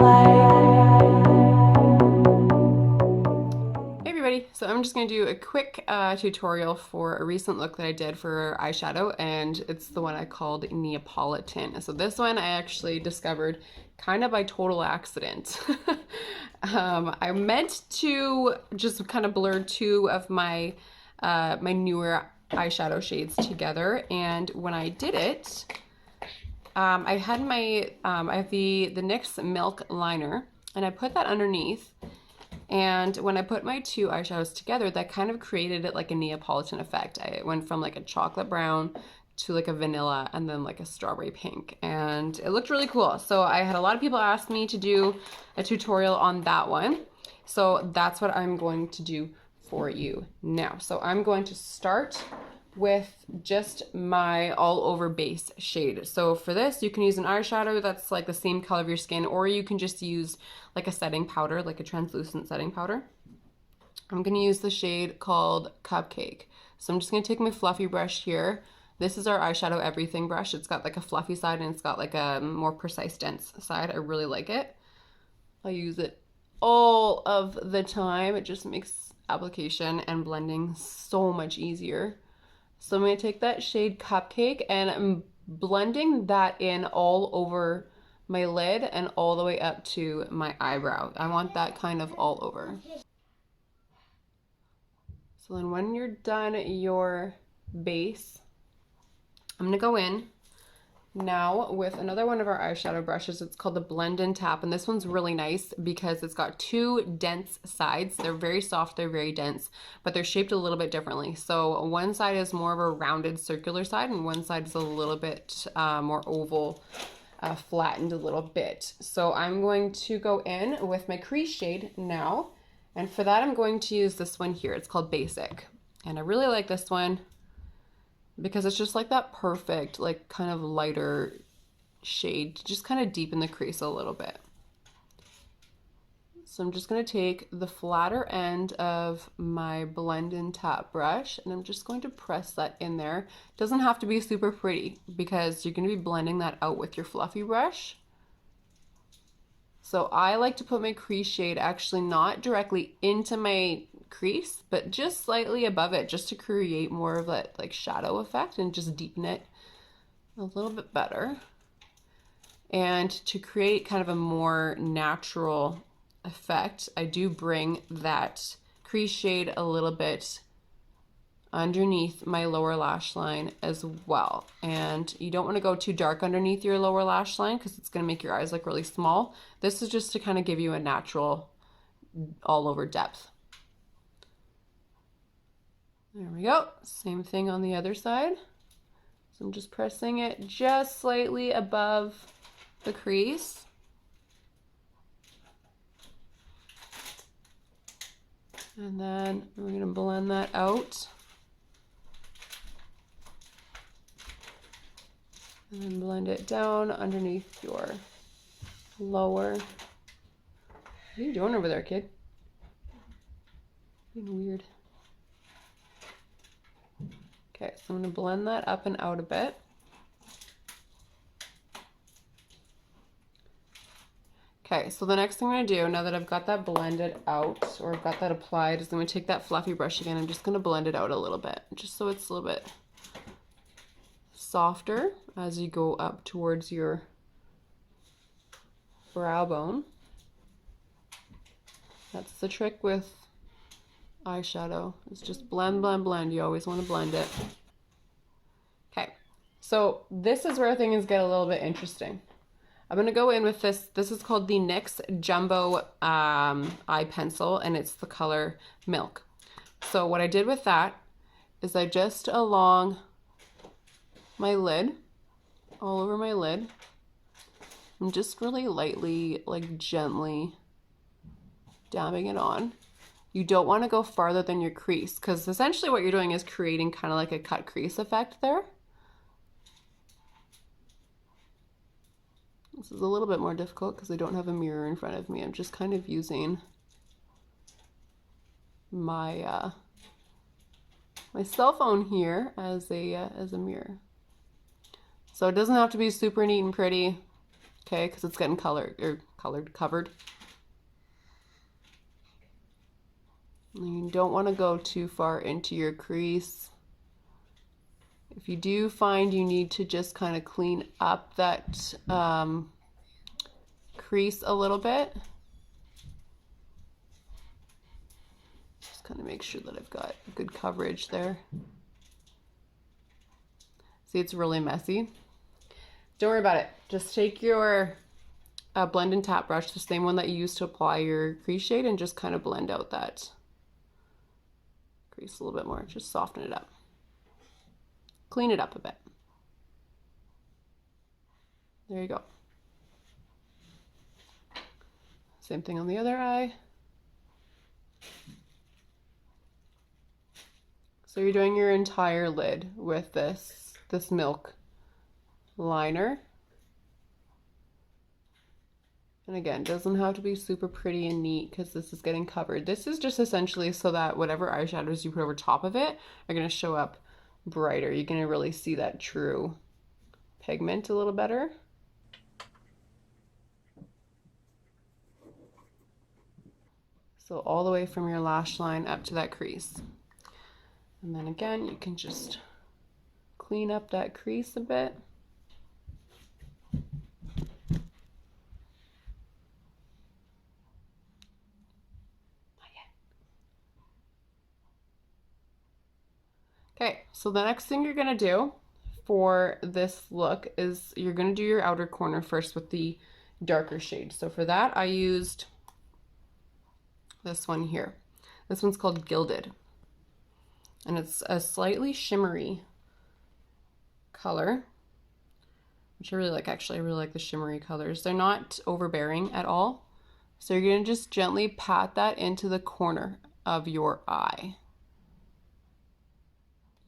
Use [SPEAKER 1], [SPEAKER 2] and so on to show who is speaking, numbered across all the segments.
[SPEAKER 1] Hey everybody, so I'm just going to do a quick tutorial for a recent look that I did for eyeshadow, and it's the one I called Neapolitan. So this one I actually discovered kind of by total accident. I meant to just kind of blur two of my my newer eyeshadow shades together, and when I did it, I had my I have the NYX Milk liner, and I put that underneath. And when I put my two eyeshadows together, that kind of created it like a Neapolitan effect. I went from like a chocolate brown to like a vanilla and then like a strawberry pink. And it looked really cool. So I had a lot of people ask me to do a tutorial on that one. So that's what I'm going to do for you now. So I'm going to start with just my all over base shade. So for this, you can use an eyeshadow that's like the same color of your skin, or you can just use like a setting powder, like a translucent setting powder. I'm gonna use the shade called Cupcake. So I'm just gonna take my fluffy brush here. This is our eyeshadow everything brush. It's got like a fluffy side and it's got like a more precise dense side. I really like it. I use it all of the time. It just makes application and blending so much easier. So I'm going to take that shade Cupcake and I'm blending that in all over my lid and all the way up to my eyebrow. I want that kind of all over. So then when you're done your base, I'm going to go in now with another one of our eyeshadow brushes. It's called the Blend and Tap, and this one's really nice because it's got two dense sides. They're very soft, they're very dense, but they're shaped a little bit differently. So one side is more of a rounded circular side and one side is a little bit more oval, flattened a little bit. So I'm going to go in with my crease shade now, and for that I'm going to use this one here. It's called Basic, and I really like this one because it's just like that perfect, like kind of lighter shade to just kind of deepen the crease a little bit. So I'm just going to take the flatter end of my Blend and Tap brush and I'm just going to press that in there. It doesn't have to be super pretty because you're going to be blending that out with your fluffy brush. So I like to put my crease shade actually not directly into my crease, but just slightly above it, just to create more of that like shadow effect and just deepen it a little bit better. And to create kind of a more natural effect, I do bring that crease shade a little bit underneath my lower lash line as well. And you don't want to go too dark underneath your lower lash line because it's going to make your eyes look really small. This is just to kind of give you a natural all over depth. There we go. Same thing on the other side. So I'm just pressing it just slightly above the crease. And then we're going to blend that out. And then blend it down underneath your lower. What are you doing over there, kid? Being weird. Okay, so I'm going to blend that up and out a bit. Okay, so the next thing I'm going to do, now that I've got that blended out, or I've got that applied, is I'm going to take that fluffy brush again. I'm just going to blend it out a little bit, just so it's a little bit softer as you go up towards your brow bone. That's the trick with eyeshadow. It's just blend, blend, blend. You always want to blend it. Okay, so this is where things get a little bit interesting. I'm going to go in with this. This is called the NYX Jumbo Eye Pencil, and it's the color Milk. So what I did with that is I just along my lid, all over my lid, I'm just really lightly, like gently dabbing it on. You don't want to go farther than your crease because essentially what you're doing is creating kind of like a cut crease effect there. This is a little bit more difficult because I don't have a mirror in front of me. I'm just kind of using my my cell phone here as a mirror. So it doesn't have to be super neat and pretty. okay, because it's getting covered. And you don't want to go too far into your crease. If you do find you need to just kind of clean up that crease a little bit, just kind of make sure that I've got good coverage there. See, it's really messy. Don't worry about it. Just take your blend and tap brush, the same one that you used to apply your crease shade, and just kind of blend out that crease a little bit more. Just soften it up. Clean it up a bit. There you go. Same thing on the other eye. So you're doing your entire lid with this milk liner. And again, doesn't have to be super pretty and neat because this is getting covered. This is just essentially so that whatever eyeshadows you put over top of it are going to show up brighter. You're going to really see that true pigment a little better. So all the way from your lash line up to that crease. And then again, you can just clean up that crease a bit. Okay, so the next thing you're gonna do for this look is you're gonna do your outer corner first with the darker shade. So for that, I used this one here. This one's called Gilded. And it's a slightly shimmery color, which I really like. Actually, I really like the shimmery colors. They're not overbearing at all. So you're gonna just gently pat that into the corner of your eye.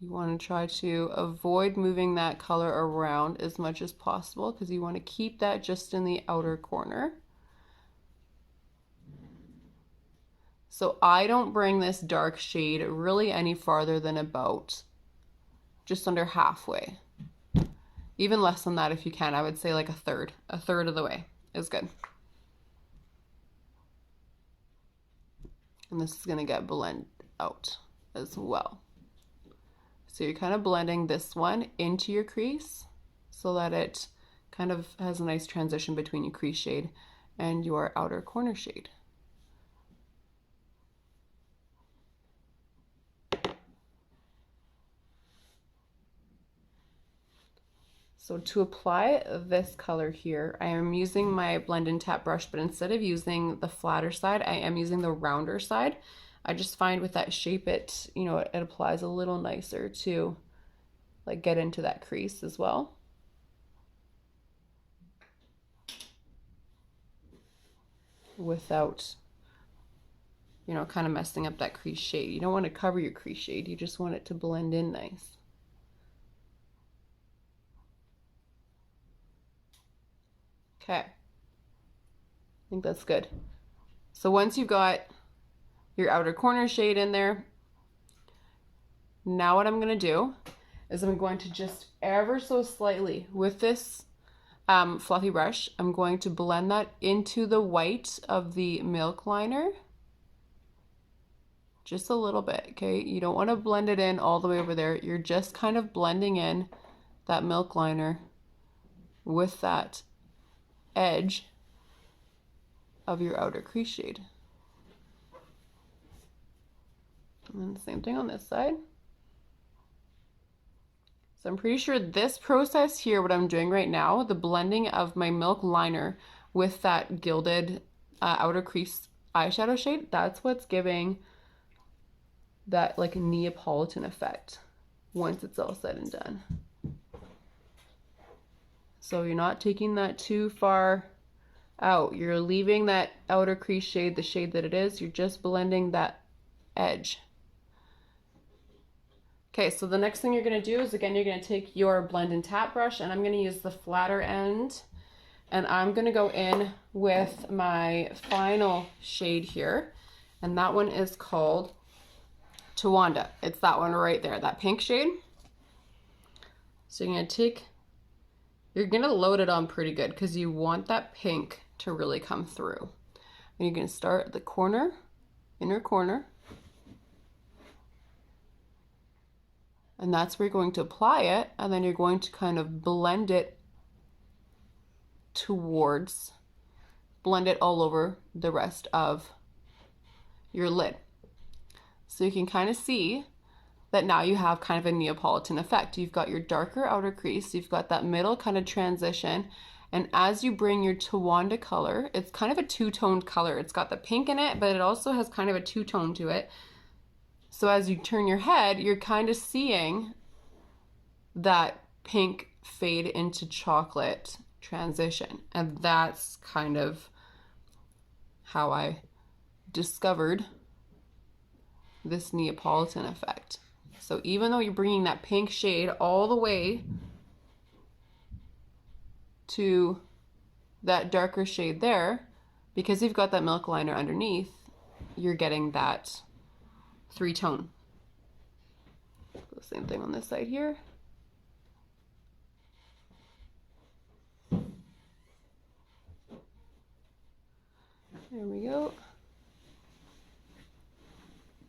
[SPEAKER 1] You want to try to avoid moving that color around as much as possible because you want to keep that just in the outer corner. So I don't bring this dark shade really any farther than about just under halfway. Even less than that if you can. I would say like a third of the way is good. And this is going to get blended out as well. So you're kind of blending this one into your crease so that it kind of has a nice transition between your crease shade and your outer corner shade. So to apply this color here, I am using my blend and tap brush, but instead of using the flatter side, I am using the rounder side. I just find with that shape, it applies a little nicer to like get into that crease as well. Without, kind of messing up that crease shade. You don't want to cover your crease shade. You just want it to blend in nice. Okay. I think that's good. So once you've got your outer corner shade in there, now what I'm going to do is I'm going to just ever so slightly with this fluffy brush, I'm going to blend that into the white of the milk liner. Just a little bit, okay? You don't want to blend it in all the way over there. You're just kind of blending in that milk liner with that edge of your outer crease shade. And then the same thing on this side. So I'm pretty sure this process here, what I'm doing right now, the blending of my milk liner with that Gilded outer crease eyeshadow shade, that's what's giving that like Neapolitan effect once it's all said and done. So you're not taking that too far out. You're leaving that outer crease shade, the shade that it is. You're just blending that edge. Okay, so the next thing you're going to do is, again, you're going to take your blend and tap brush, and I'm going to use the flatter end, and I'm going to go in with my final shade here, and that one is called Tawanda. It's that one right there, that pink shade. So you're going to take you're gonna load it on pretty good because you want that pink to really come through. And you're gonna start at the corner, inner corner. And that's where you're going to apply it, and then you're going to kind of blend it towards, blend it all over the rest of your lid. So you can kind of see that now you have kind of a Neapolitan effect. You've got your darker outer crease, you've got that middle kind of transition, and as you bring your Tawanda color, it's kind of a two-toned color. It's got the pink in it, but it also has kind of a two-tone to it. So as you turn your head, you're kind of seeing that pink fade into chocolate transition. And that's kind of how I discovered this Neapolitan effect. So even though you're bringing that pink shade all the way to that darker shade there, because you've got that milk liner underneath, you're getting that three-tone. The same thing on this side here. There we go.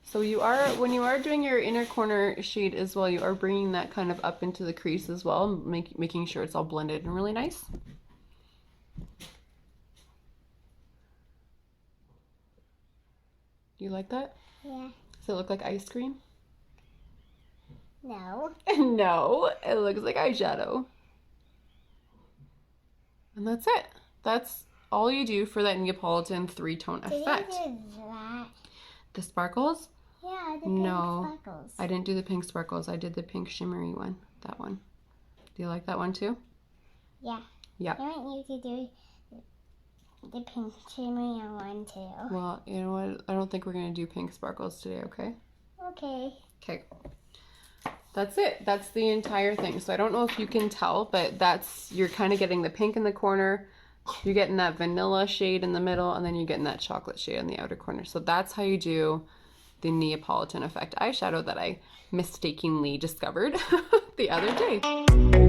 [SPEAKER 1] So you are, when you are doing your inner corner shade as well, you are bringing that kind of up into the crease as well, making sure it's all blended and really nice. Do you like that?
[SPEAKER 2] Yeah.
[SPEAKER 1] Does it look like ice cream?
[SPEAKER 2] No.
[SPEAKER 1] No, it looks like eyeshadow. And that's it. That's all you do for that Neapolitan three-tone effect.
[SPEAKER 2] Did you do that?
[SPEAKER 1] The sparkles?
[SPEAKER 2] Yeah, the
[SPEAKER 1] No,
[SPEAKER 2] pink sparkles.
[SPEAKER 1] I didn't do the pink sparkles. I did the pink shimmery one. That one. Do you like that one too?
[SPEAKER 2] Yeah.
[SPEAKER 1] Yeah.
[SPEAKER 2] I want you to do the pink shimmery one too.
[SPEAKER 1] Well, you know what? I don't think we're going to do pink sparkles today, okay?
[SPEAKER 2] Okay.
[SPEAKER 1] Okay. That's it. That's the entire thing. So I don't know if you can tell, but that's, you're kind of getting the pink in the corner, you're getting that vanilla shade in the middle, and then you're getting that chocolate shade in the outer corner. So that's how you do the Neapolitan effect eyeshadow that I mistakenly discovered the other day.